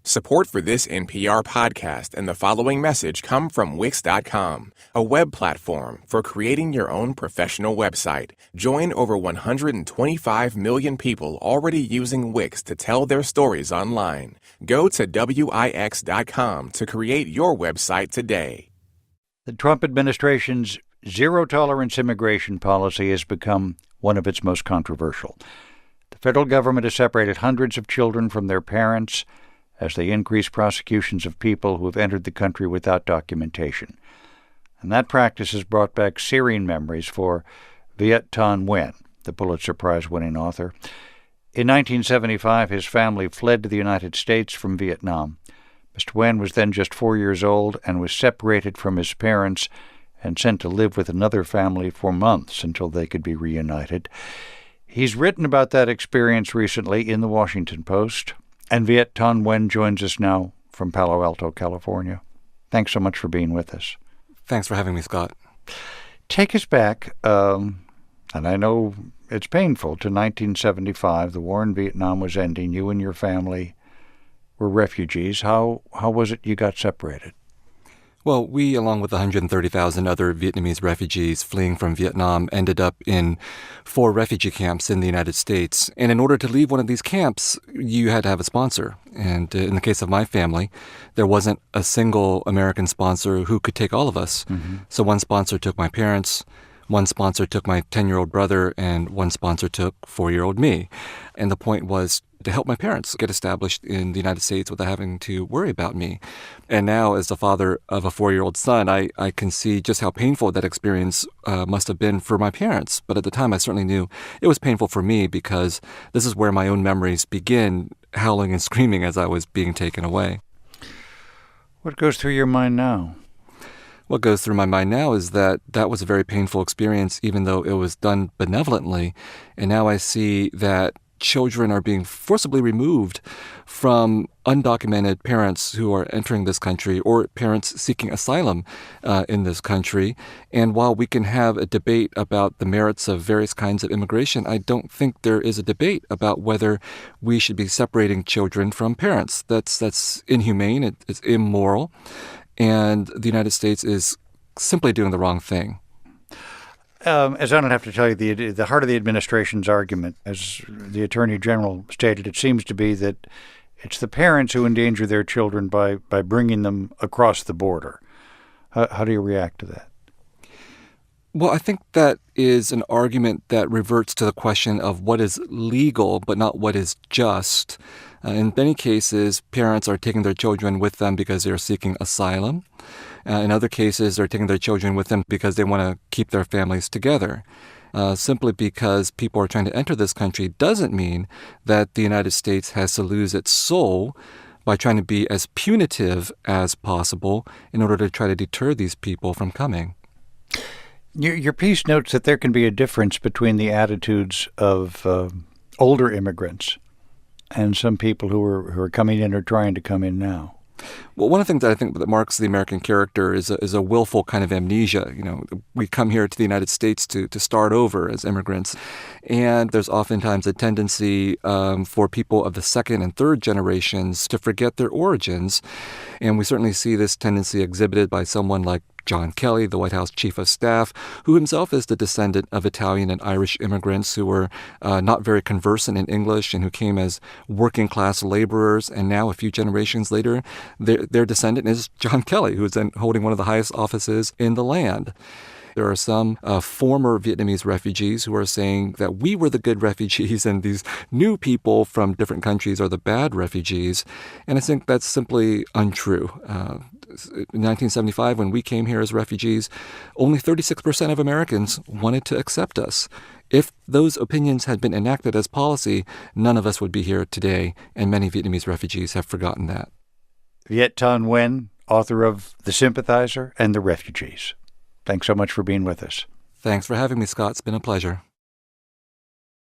Support for this NPR podcast and the following message come from Wix.com, a web platform for creating your own professional website. Join over 125 million people already using Wix to tell their stories online. Go to Wix.com to create your website today. The Trump administration's zero-tolerance immigration policy has become one of its most controversial. The federal government has separated hundreds of children from their parents as they increase prosecutions of people who have entered the country without documentation. And that practice has brought back searing memories for Viet Nguyen, the Pulitzer Prize-winning author. In 1975, his family fled to the United States from Vietnam. Mr. Nguyen was then just 4 years old and was separated from his parents and sent to live with another family for months until they could be reunited. He's written about that experience recently in the Washington Post. And Viet Nguyen joins us now from Palo Alto, California. Thanks so much for being with us. Thanks for having me, Scott. Take us back, and I know it's painful, to 1975. The war in Vietnam was ending. You and your family were refugees. How was it you got separated? Well, we, along with 130,000 other Vietnamese refugees fleeing from Vietnam, ended up in 4 refugee camps in the United States. And in order to leave one of these camps, you had to have a sponsor. And in the case of my family, there wasn't a single American sponsor who could take all of us. Mm-hmm. So one sponsor took my parents, one sponsor took my 10-year-old brother, and one sponsor took 4-year-old me. And the point was to help my parents get established in the United States without having to worry about me. And now, as the father of a 4-year-old son, I can see just how painful that experience must have been for my parents. But at the time, I certainly knew it was painful for me because this is where my own memories begin, howling and screaming as I was being taken away. What goes through your mind now? What goes through my mind now is that was a very painful experience, even though it was done benevolently. And now I see that children are being forcibly removed from undocumented parents who are entering this country or parents seeking asylum in this country. And while we can have a debate about the merits of various kinds of immigration, I don't think there is a debate about whether we should be separating children from parents. That's inhumane. It's immoral. And the United States is simply doing the wrong thing. As I don't have to tell you, the heart of the administration's argument, as the Attorney General stated, it seems to be that it's the parents who endanger their children by bringing them across the border. How do you react to that? Well, I think that is an argument that reverts to the question of what is legal but not what is just. In many cases, parents are taking their children with them because they're seeking asylum. In other cases, they're taking their children with them because they want to keep their families together. Simply because people are trying to enter this country doesn't mean that the United States has to lose its soul by trying to be as punitive as possible in order to try to deter these people from coming. Your piece notes that there can be a difference between the attitudes of older immigrants and some people who are coming in or trying to come in now. Well, one of the things that I think that marks the American character is a willful kind of amnesia. You know, we come here to the United States to start over as immigrants, and there's oftentimes a tendency for people of the second and third generations to forget their origins, and we certainly see this tendency exhibited by someone like John Kelly, the White House Chief of Staff, who himself is the descendant of Italian and Irish immigrants who were not very conversant in English and who came as working-class laborers. And now, a few generations later, their descendant is John Kelly, who is then holding one of the highest offices in the land. There are some former Vietnamese refugees who are saying that we were the good refugees and these new people from different countries are the bad refugees. And I think that's simply untrue. In 1975, when we came here as refugees, only 36% of Americans wanted to accept us. If those opinions had been enacted as policy, none of us would be here today, and many Vietnamese refugees have forgotten that. Viet Nguyen, author of The Sympathizer and The Refugees. Thanks so much for being with us. Thanks for having me, Scott. It's been a pleasure.